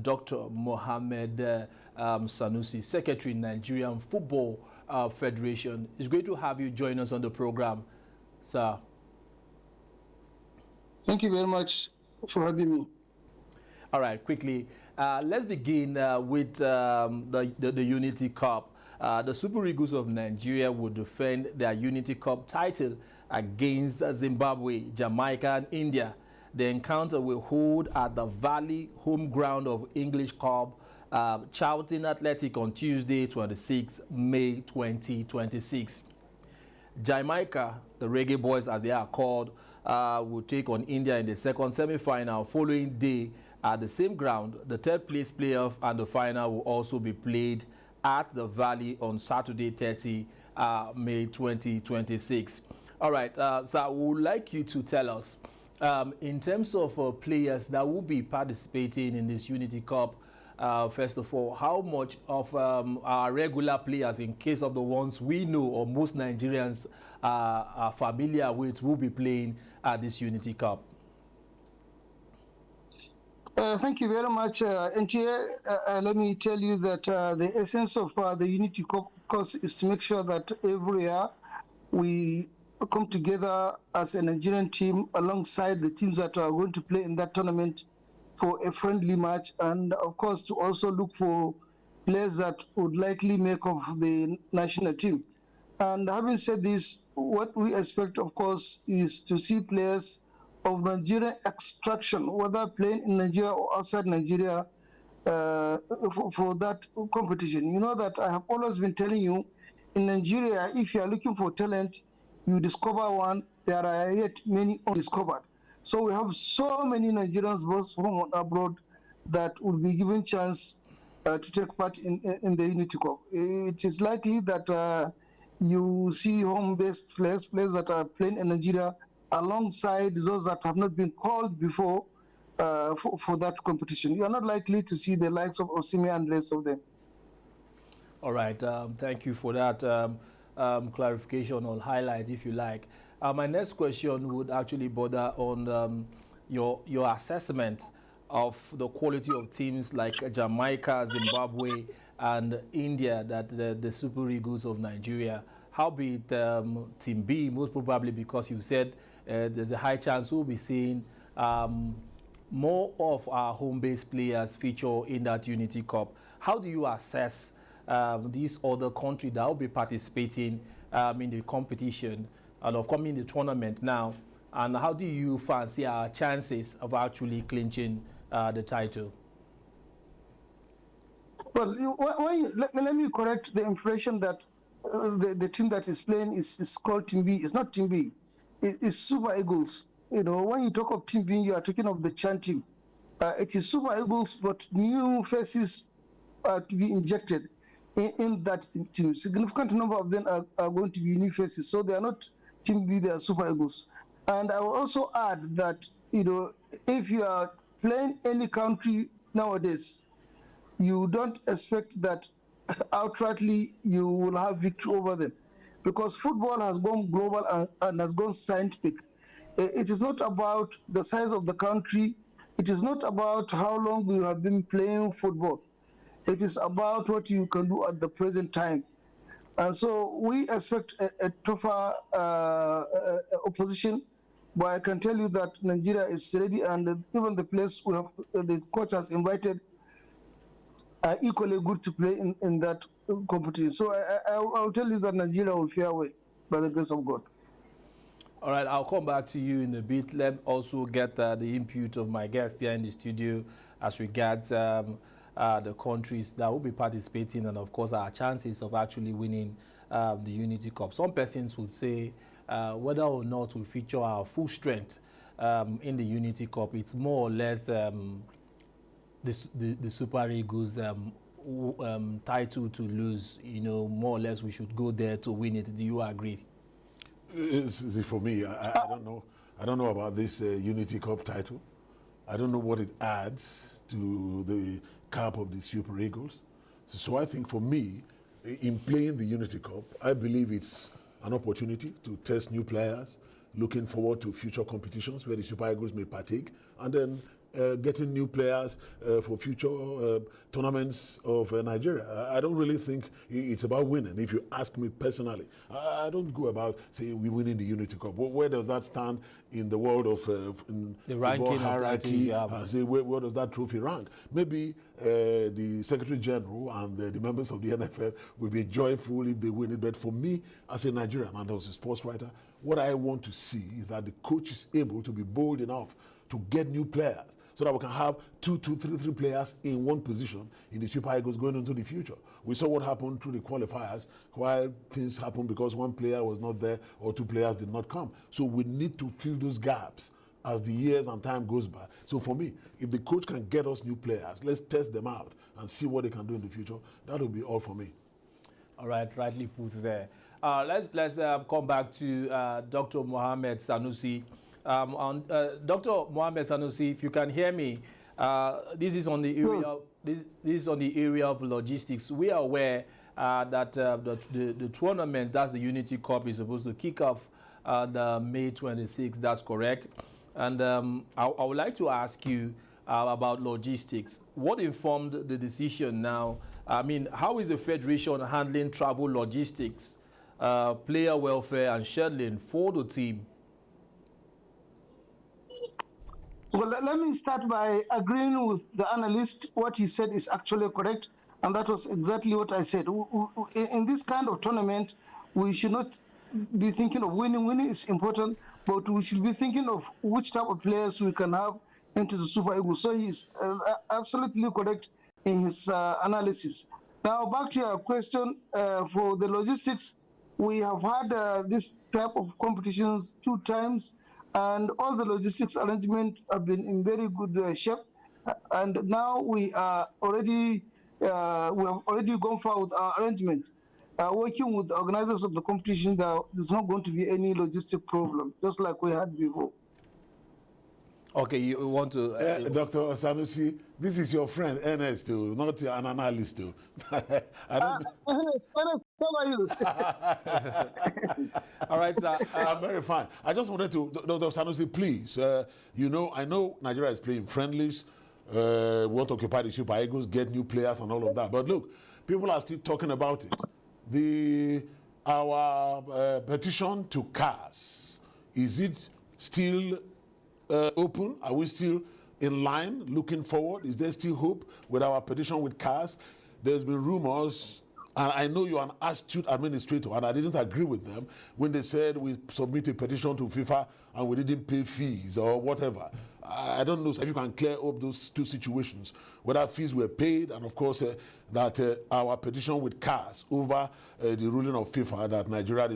Dr Mohammed Sanusi, Secretary, Nigerian Football Federation. It's great to have you join us on the program, sir. Thank you very much for having me. All right, quickly, let's begin with the Unity Cup. The Super Eagles of Nigeria will defend their Unity Cup title against Zimbabwe, Jamaica, and India. The encounter will hold at the Valley home ground of English Club Charlton Athletic on Tuesday, 26 May 2026. Jamaica, the Reggae Boys as they are called, will take on India in the second semi-final following day at the same ground. The third place playoff and the final will also be played at the Valley on Saturday, 30 May 2026. All right, so we would like you to tell us, in terms of players that will be participating in this Unity Cup, first of all, how much of our regular players, in case of the ones we know or most Nigerians are familiar with, will be playing at this Unity Cup? Thank you very much, NTA. Let me tell you that the essence of the Unity Cup course is to make sure that every year we come together as a Nigerian team alongside the teams that are going to play in that tournament for a friendly match, and of course to also look for players that would likely make of the national team. And having said this, what we expect, of course, is to see players of Nigerian extraction, whether playing in Nigeria or outside Nigeria, for that competition. You know that I have always been telling you, in Nigeria, if you are looking for talent, you discover one, there are yet many undiscovered. So we have so many Nigerians, both from abroad, that will be given chance to take part in the Unity Cup. It is likely that you see home-based players that are playing in Nigeria, alongside those that have not been called before for that competition. You are not likely to see the likes of Osimhen and the rest of them. All right, thank you for that clarification or highlight, if you like. My next question would actually border on your assessment of the quality of teams like Jamaica, Zimbabwe, and India, that the Super Eagles of Nigeria. How be it Team B, most probably because you said there's a high chance we'll be seeing more of our home-based players feature in that Unity Cup. How do you assess these other countries that will be participating in the competition and of coming in the tournament now? And how do you fancy our chances of actually clinching the title? Well, let me correct the impression that the team that is playing is called Team B. It's not Team B. It's Super Eagles. You know, when you talk of Team B, you are talking of the Chan team. It is Super Eagles, but new faces are to be injected in that team. Significant number of them are going to be new faces. So they are not Team B, they are Super Eagles. And I will also add that, you know, if you are playing any country nowadays, you don't expect that outrightly you will have victory over them, because football has gone global and has gone scientific. It is not about the size of the country. It is not about how long you have been playing football. It is about what you can do at the present time. And so we expect a tougher opposition, but I can tell you that Nigeria is ready, and even the players we have, the coach has invited, are equally good to play in that competition. So I'll tell you that Nigeria will fare away by the grace of God. All right, I'll come back to you in a bit. Let me also get the input of my guest here in the studio as regards the countries that will be participating and, of course, our chances of actually winning the Unity Cup. Some persons would say whether or not we feature our full strength in the Unity Cup, it's more or less the Super Eagles title to lose. You know, more or less we should go there to win it. Do you agree? For me, I don't know. I don't know about this Unity Cup title. I don't know what it adds to the cap of the Super Eagles. So I think for me, in playing the Unity Cup, I believe it's an opportunity to test new players, looking forward to future competitions where the Super Eagles may partake, and then getting new players for future tournaments of Nigeria. I don't really think it's about winning. If you ask me personally, I don't go about saying we're winning the Unity Cup. Where does that stand in the world of the ranking hierarchy? Of Say where does that trophy rank? Maybe the Secretary General and the members of the NFF will be joyful if they win it. But for me, as a Nigerian and as a sports writer, what I want to see is that the coach is able to be bold enough to get new players so that we can have three players in one position in the Super Eagles going into the future. We saw what happened through the qualifiers, while things happened because one player was not there or two players did not come. So we need to fill those gaps as the years and time goes by. So for me, if the coach can get us new players, let's test them out and see what they can do in the future. That will be all for me. All right, rightly put there. Let's come back to Dr. Mohammed Sanusi. Dr. Mohammed Sanusi, if you can hear me, this is on the area. This is on the area of logistics. We are aware that the tournament, that's the Unity Cup, is supposed to kick off the May 26th. That's correct. And I would like to ask you about logistics. What informed the decision now? I mean, how is the Federation handling travel logistics, player welfare and scheduling for the team? Well, let me start by agreeing with the analyst. What he said is actually correct, and that was exactly what I said. In this kind of tournament, we should not be thinking of winning. Winning is important, but we should be thinking of which type of players we can have into the Super Eagles. So he's absolutely correct in his analysis. Now, back to your question, for the logistics, we have had this type of competitions 2 times, and all the logistics arrangements have been in very good shape. And now we have already gone forward with our arrangement. Working with the organizers of the competition, there's not going to be any logistic problem, just like we had before. Okay, you want to... Dr. Sanusi, this is your friend, Ernest, too, not an analyst, too. I don't... Ernest, how are you? All right, sir. I'm very fine. I just wanted to, Dr. Sanusi, please, I know Nigeria is playing friendlies, we want to occupy the Super Eagles, get new players and all of that. But look, people are still talking about it. Our petition to CAS, is it still open? Are we still in line, looking forward? Is there still hope with our petition with CAS? There's been rumors, and I know you're an astute administrator, and I didn't agree with them when they said we submit a petition to FIFA and we didn't pay fees or whatever. I don't know if you can clear up those 2 situations, whether fees were paid, and of course that our petition with CAS over the ruling of FIFA that Nigeria